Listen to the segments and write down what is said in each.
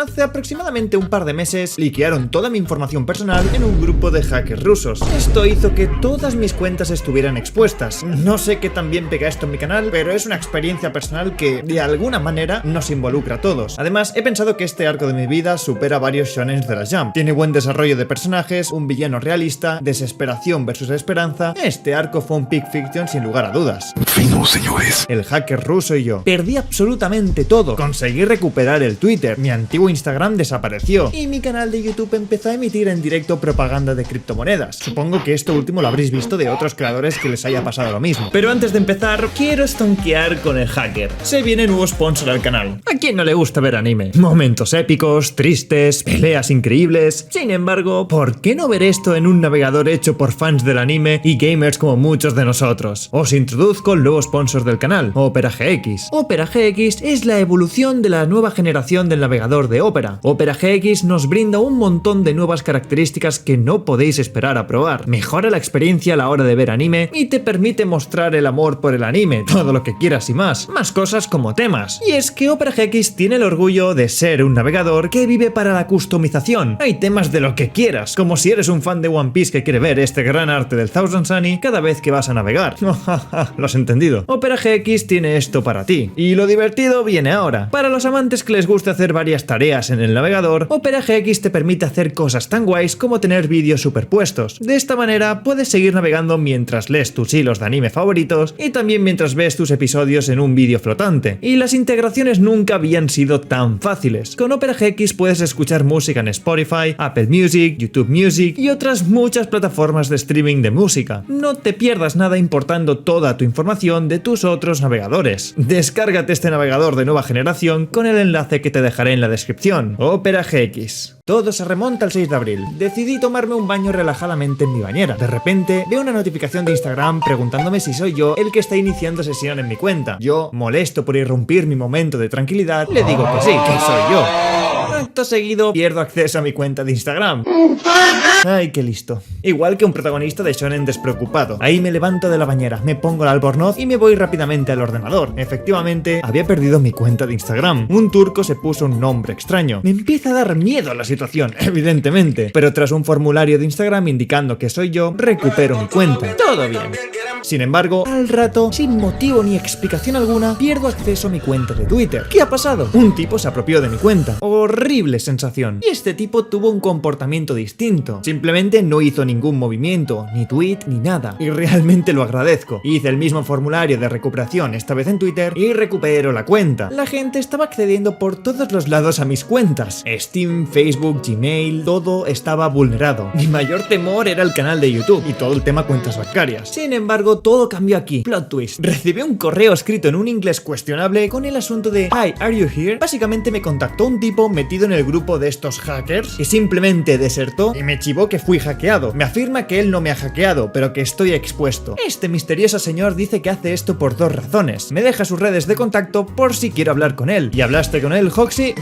Hace aproximadamente un par de meses liquearon toda mi información personal en un grupo de hackers rusos. Esto hizo que todas mis cuentas estuvieran expuestas. No sé qué tan bien pega esto en mi canal, pero es una experiencia personal que de alguna manera nos involucra a todos. Además, he pensado que este arco de mi vida supera varios shonens de la Jump. Tiene buen desarrollo de personajes, un villano realista, desesperación versus esperanza. Este arco fue un pick fiction sin lugar a dudas. Fino, señores. El hacker ruso y yo. Perdí absolutamente todo. Conseguí recuperar el Twitter. Mi antiguo Instagram desapareció. Y mi canal de YouTube empezó a emitir en directo propaganda de criptomonedas. Supongo que esto último lo habréis visto de otros creadores que les haya pasado lo mismo. Pero antes de empezar, quiero stonkear con el hacker. Se viene nuevo sponsor al canal. ¿A quién no le gusta ver anime? Momentos épicos, tristes, peleas increíbles. Sin embargo, ¿por qué no ver esto en un navegador hecho por fans del anime y gamers como muchos de nosotros? Os introduzco el nuevo sponsor del canal, Opera GX. Opera GX es la evolución de la nueva generación del navegador de Opera. Opera GX nos brinda un montón de nuevas características que no podéis esperar a probar. Mejora la experiencia a la hora de ver anime y te permite mostrar el amor por el anime, todo lo que quieras y más. Más cosas como temas. Y es que Opera GX tiene el orgullo de ser un navegador que vive para la customización. Hay temas de lo que quieras, como si eres un fan de One Piece que quiere ver este gran arte del Thousand Sunny cada vez que vas a navegar. Lo has entendido. Opera GX tiene esto para ti. Y lo divertido viene ahora. Para los amantes que les gusta hacer varias tareas en el navegador, Opera GX te permite hacer cosas tan guays como tener vídeos superpuestos. De esta manera puedes seguir navegando mientras lees tus hilos de anime favoritos y también mientras ves tus episodios en un vídeo flotante. Y las integraciones nunca habían sido tan fáciles. Con Opera GX puedes escuchar música en Spotify, Apple Music, YouTube Music y otras muchas plataformas de streaming de música. No te pierdas nada importando toda tu información de tus otros navegadores. Descárgate este navegador de nueva generación con el enlace que te dejaré en la descripción. Opera GX. Todo se remonta al 6 de abril. Decidí tomarme un baño relajadamente en mi bañera. De repente, veo una notificación de Instagram preguntándome si soy yo el que está iniciando sesión en mi cuenta. Yo, molesto por irrumpir mi momento de tranquilidad, le digo que sí, que soy yo. Acto seguido, pierdo acceso a mi cuenta de Instagram. Ay, qué listo. Igual que un protagonista de shonen despreocupado. Ahí me levanto de la bañera, me pongo el albornoz y me voy rápidamente al ordenador. Efectivamente, había perdido mi cuenta de Instagram. Un turco se puso un nombre extraño. Me empieza a dar miedo la situación, evidentemente. Pero tras un formulario de Instagram indicando que soy yo, recupero mi cuenta. Todo bien. Sin embargo, al rato, sin motivo ni explicación alguna, pierdo acceso a mi cuenta de Twitter. ¿Qué ha pasado? Un tipo se apropió de mi cuenta. Horrible sensación. Y este tipo tuvo un comportamiento distinto. Simplemente no hizo ningún movimiento, ni tweet, ni nada. Y realmente lo agradezco. Hice el mismo formulario de recuperación, esta vez en Twitter, y recupero la cuenta. La gente estaba accediendo por todos los lados a mis cuentas. Steam, Facebook, Gmail, todo estaba vulnerado. Mi mayor temor era el canal de YouTube y todo el tema cuentas bancarias. Sin embargo, todo cambió aquí. Plot twist. Recibí un correo escrito en un inglés cuestionable con el asunto de "Hi, are you here?". Básicamente me contactó un tipo metido en el grupo de estos hackers que simplemente desertó y me chivó que fui hackeado. Me afirma que él no me ha hackeado, pero que estoy expuesto. Este misterioso señor dice que hace esto por dos razones. Me deja sus redes de contacto por si quiero hablar con él. ¿Y hablaste con él, Hoxie?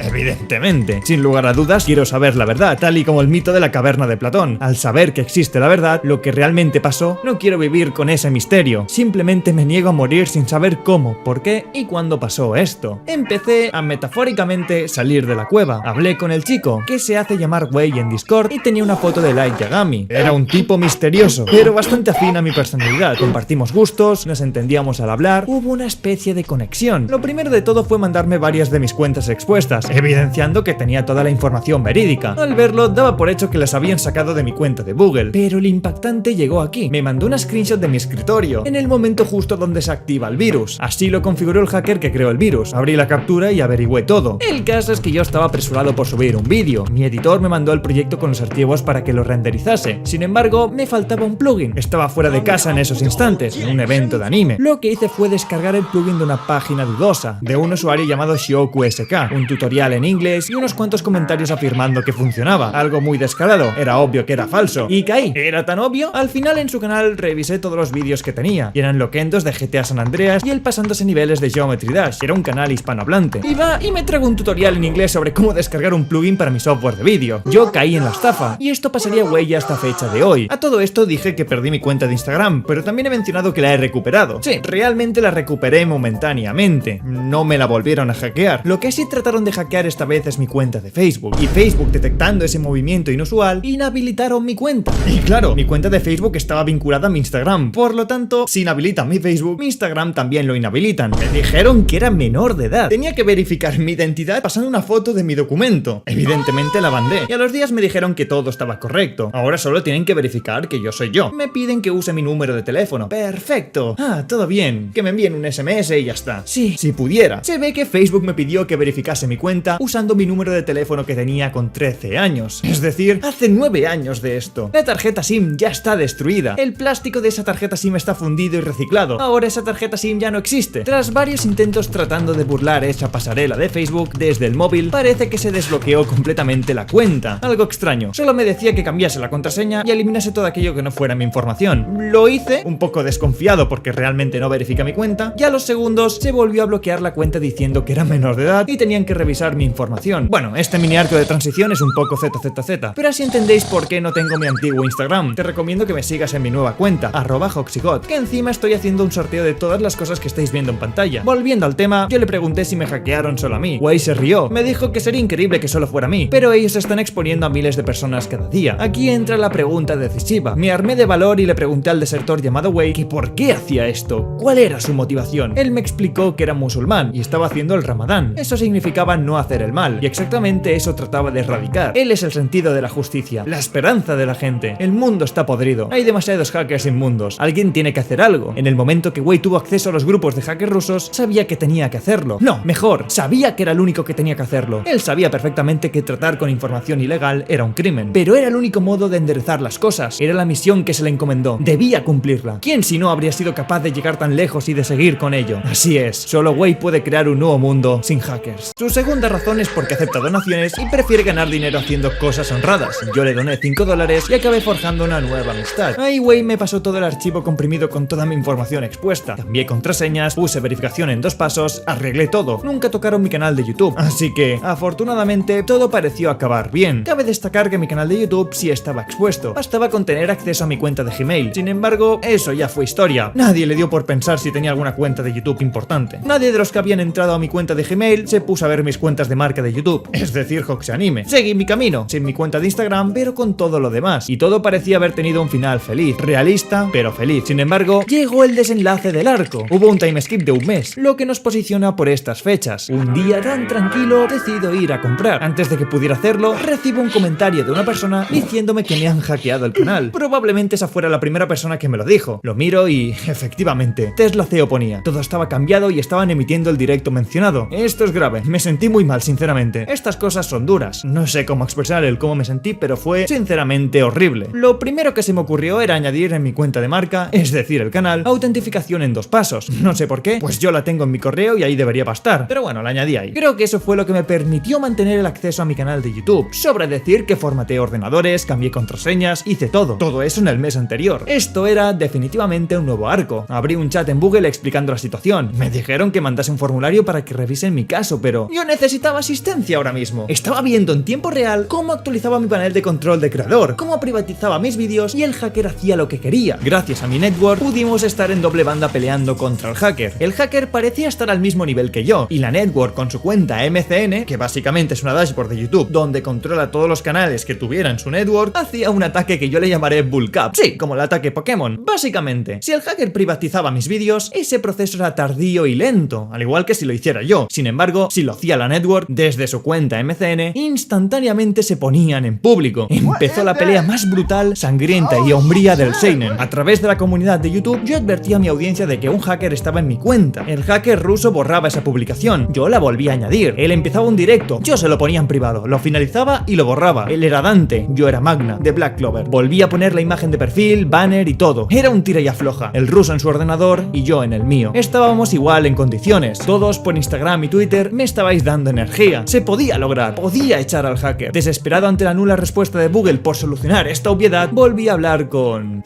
Evidentemente. Sin lugar a dudas, quiero saber la verdad, tal y como el mito de la caverna de Platón. Al saber que existe la verdad, lo que realmente pasó, no quiero vivir con ese misterio. Simplemente me niego a morir sin saber cómo, por qué y cuándo pasó esto. Empecé a metafóricamente salir de la cueva. Hablé con el chico, que se hace llamar Wei en Discord, y tenía una foto de Light Yagami. Era un tipo misterioso, pero bastante afín a mi personalidad. Compartimos gustos, nos entendíamos al hablar, hubo una especie de conexión. Lo primero de todo fue mandarme varias de mis cuentas expuestas, evidenciando que tenía toda la información verídica. Al verlo, daba por hecho que las habían sacado de mi cuenta de Google, pero el impactante llegó aquí. Me mandó una screenshot de mi escritorio, en el momento justo donde se activa el virus. Así lo configuró el hacker que creó el virus. Abrí la captura y averigüé todo. El caso es que yo estaba apresurado por subir un vídeo. Mi editor me mandó el proyecto con los archivos para que lo renderizase. Sin embargo, me faltaba un plugin. Estaba fuera de casa en esos instantes, en un evento de anime. Lo que hice fue descargar el plugin de una página dudosa, de un usuario llamado ShiokuSK, un tutorial en inglés y unos cuantos comentarios afirmando que funcionaba. Algo muy descarado. Era obvio que era falso. Y caí. ¿Era tan obvio? Al final en su canal revisé todo todos los vídeos que tenía, y eran loquendos de GTA San Andreas y él pasándose niveles de Geometry Dash. Era un canal hispanohablante. Iba y me trago un tutorial en inglés sobre cómo descargar un plugin para mi software de vídeo. Yo caí en la estafa, y esto pasaría huella hasta fecha de hoy. A todo esto dije que perdí mi cuenta de Instagram, pero también he mencionado que la he recuperado. Sí, realmente la recuperé momentáneamente. No me la volvieron a hackear. Lo que sí trataron de hackear esta vez es mi cuenta de Facebook. Y Facebook, detectando ese movimiento inusual, inhabilitaron mi cuenta. Y claro, mi cuenta de Facebook estaba vinculada a mi Instagram. Por lo tanto, si inhabilitan mi Facebook, mi Instagram también lo inhabilitan. Me dijeron que era menor de edad. Tenía que verificar mi identidad pasando una foto de mi documento. Evidentemente la mandé. Y a los días me dijeron que todo estaba correcto. Ahora solo tienen que verificar que yo soy yo. Me piden que use mi número de teléfono. Perfecto. Ah, todo bien. Que me envíen un SMS y ya está. Sí, si pudiera. Se ve que Facebook me pidió que verificase mi cuenta usando mi número de teléfono que tenía con 13 años. Es decir, hace 9 años de esto. La tarjeta SIM ya está destruida. El plástico de esa tarjeta SIM está fundido y reciclado. Ahora esa tarjeta SIM ya no existe. Tras varios intentos tratando de burlar esa pasarela de Facebook desde el móvil, parece que se desbloqueó completamente la cuenta. Algo extraño. Solo me decía que cambiase la contraseña y eliminase todo aquello que no fuera mi información. Lo hice, un poco desconfiado porque realmente no verifica mi cuenta, y a los segundos se volvió a bloquear la cuenta diciendo que era menor de edad y tenían que revisar mi información. Bueno, este mini arco de transición es un poco ZZZ, pero así entendéis por qué no tengo mi antiguo Instagram. Te recomiendo que me sigas en mi nueva cuenta, @Hoxigot, que encima estoy haciendo un sorteo de todas las cosas que estáis viendo en pantalla. Volviendo al tema, yo le pregunté si me hackearon solo a mí. Way se rió, me dijo que sería increíble que solo fuera a mí, pero ellos están exponiendo a miles de personas cada día. Aquí entra la pregunta decisiva. Me armé de valor y le pregunté al desertor llamado Way que por qué hacía esto, cuál era su motivación. Él me explicó que era musulmán y estaba haciendo el Ramadán. Eso significaba no hacer el mal, y exactamente eso trataba de erradicar. Él es el sentido de la justicia, la esperanza de la gente. El mundo está podrido, hay demasiados hackers inmundos, alguien tiene que hacer algo. En el momento que Way tuvo acceso a los grupos de hackers rusos, sabía que tenía que hacerlo. No, mejor, sabía que era el único que tenía que hacerlo. Él sabía perfectamente que tratar con información ilegal era un crimen, pero era el único modo de enderezar las cosas. Era la misión que se le encomendó, debía cumplirla. ¿Quién si no habría sido capaz de llegar tan lejos y de seguir con ello? Así es, solo Way puede crear un nuevo mundo sin hackers. Su segunda razón es porque acepta donaciones y prefiere ganar dinero haciendo cosas honradas. Yo le doné $5 y acabé forjando una nueva amistad. Ahí Way me pasó todo el archivo comprimido con toda mi información expuesta. Cambié contraseñas, puse verificación en 2 pasos, arreglé todo. Nunca tocaron mi canal de YouTube, así que, afortunadamente, todo pareció acabar bien. Cabe destacar que mi canal de YouTube sí estaba expuesto. Bastaba con tener acceso a mi cuenta de Gmail. Sin embargo, eso ya fue historia. Nadie le dio por pensar si tenía alguna cuenta de YouTube importante. Nadie de los que habían entrado a mi cuenta de Gmail se puso a ver mis cuentas de marca de YouTube, es decir, Hoxianime. Seguí mi camino, sin mi cuenta de Instagram, pero con todo lo demás. Y todo parecía haber tenido un final feliz. Realista, pero feliz. Sin embargo, llegó el desenlace del arco. Hubo un timeskip de un mes, lo que nos posiciona por estas fechas. Un día tan tranquilo, decido ir a comprar. Antes de que pudiera hacerlo, recibo un comentario de una persona diciéndome que me han hackeado el canal. Probablemente esa fuera la primera persona que me lo dijo. Lo miro y, efectivamente, Tesla CEO ponía. Todo estaba cambiado y estaban emitiendo el directo mencionado. Esto es grave. Me sentí muy mal, sinceramente. Estas cosas son duras. No sé cómo expresar el cómo me sentí, pero fue sinceramente horrible. Lo primero que se me ocurrió era añadir en mi cuenta de marca, es decir, el canal, autentificación en 2 pasos. No sé por qué, pues yo la tengo en mi correo y ahí debería bastar. Pero bueno, la añadí ahí. Creo que eso fue lo que me permitió mantener el acceso a mi canal de YouTube. Sobra decir que formateé ordenadores, cambié contraseñas, hice todo. Todo eso en el mes anterior. Esto era definitivamente un nuevo arco. Abrí un chat en Google explicando la situación. Me dijeron que mandase un formulario para que revisen mi caso, pero yo necesitaba asistencia ahora mismo. Estaba viendo en tiempo real cómo actualizaba mi panel de control de creador, cómo privatizaba mis vídeos y el hacker hacía lo que quería. Gracias a mi network pudimos estar en doble banda peleando contra el hacker. El hacker parecía estar al mismo nivel que yo, y la network con su cuenta MCN, que básicamente es una dashboard de YouTube donde controla todos los canales que tuviera en su network, hacía un ataque que yo le llamaré Bulk Up. Sí, como el ataque Pokémon. Básicamente, si el hacker privatizaba mis vídeos, ese proceso era tardío y lento, al igual que si lo hiciera yo. Sin embargo, si lo hacía la network desde su cuenta MCN, instantáneamente se ponían en público. Empezó la pelea más brutal, sangrienta y umbría del seinen. A través de la comunidad de YouTube, yo advertí a mi audiencia de que un hacker estaba en mi cuenta. El hacker ruso borraba esa publicación, yo la volví a añadir. Él empezaba un directo, yo se lo ponía en privado, lo finalizaba y lo borraba. Él era Dante, yo era Magna, de Black Clover. Volví a poner la imagen de perfil, banner y todo. Era un tira y afloja. El ruso en su ordenador y yo en el mío. Estábamos igual en condiciones. Todos por Instagram y Twitter me estabais dando energía. Se podía lograr, podía echar al hacker. Desesperado ante la nula respuesta de Google por solucionar esta obviedad, volví a hablar con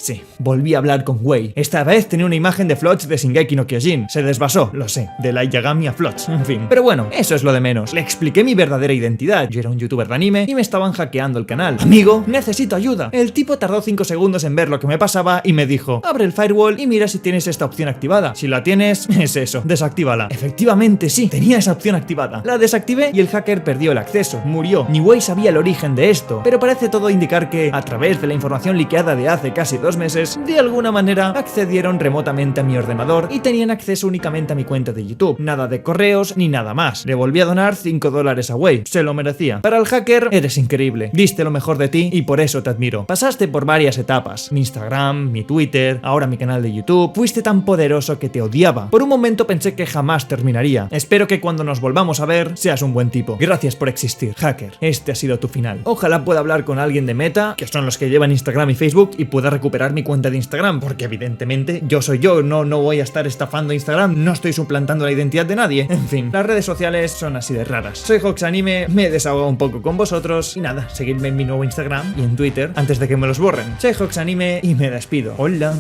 volví a hablar con Wei. Esta vez tenía una imagen de Floch de Shingeki no Kyojin. Se desvasó, lo sé, de Light Yagami a Floch, en fin. Pero bueno, eso es lo de menos. Le expliqué mi verdadera identidad. Yo era un youtuber de anime y me estaban hackeando el canal. Amigo, necesito ayuda. El tipo tardó 5 segundos en ver lo que me pasaba y me dijo: abre el firewall y mira si tienes esta opción activada. Si la tienes, es eso, desactívala. Efectivamente sí, tenía esa opción activada. La desactivé y el hacker perdió el acceso, murió. Ni Wei sabía el origen de esto, pero parece todo indicar que, a través de la información liqueada de hace casi 2 meses, de alguna manera accedieron remotamente a mi ordenador y tenían acceso únicamente a mi cuenta de YouTube. Nada de correos ni nada más. Le volví a donar $5 a Wei, se lo merecía. Para el hacker, eres increíble, diste lo mejor de ti y por eso te admiro. Pasaste por varias etapas, mi Instagram, mi Twitter, ahora mi canal de YouTube. Fuiste tan poderoso que te odiaba. Por un momento pensé que jamás terminaría. Espero que cuando nos volvamos a ver, seas un buen tipo. Gracias por existir, hacker. Este ha sido tu final. Ojalá pueda hablar con alguien de Meta, que son los que llevan Instagram y Facebook, y pueda recuperar mi cuenta de Instagram, porque evidentemente yo soy yo, no voy a estar estafando Instagram, no estoy suplantando la identidad de nadie. En fin, las redes sociales son así de raras. Soy HoxAnime, me he desahogado un poco con vosotros, y nada, seguidme en mi nuevo Instagram y en Twitter antes de que me los borren. Soy HoxAnime y me despido. Hola.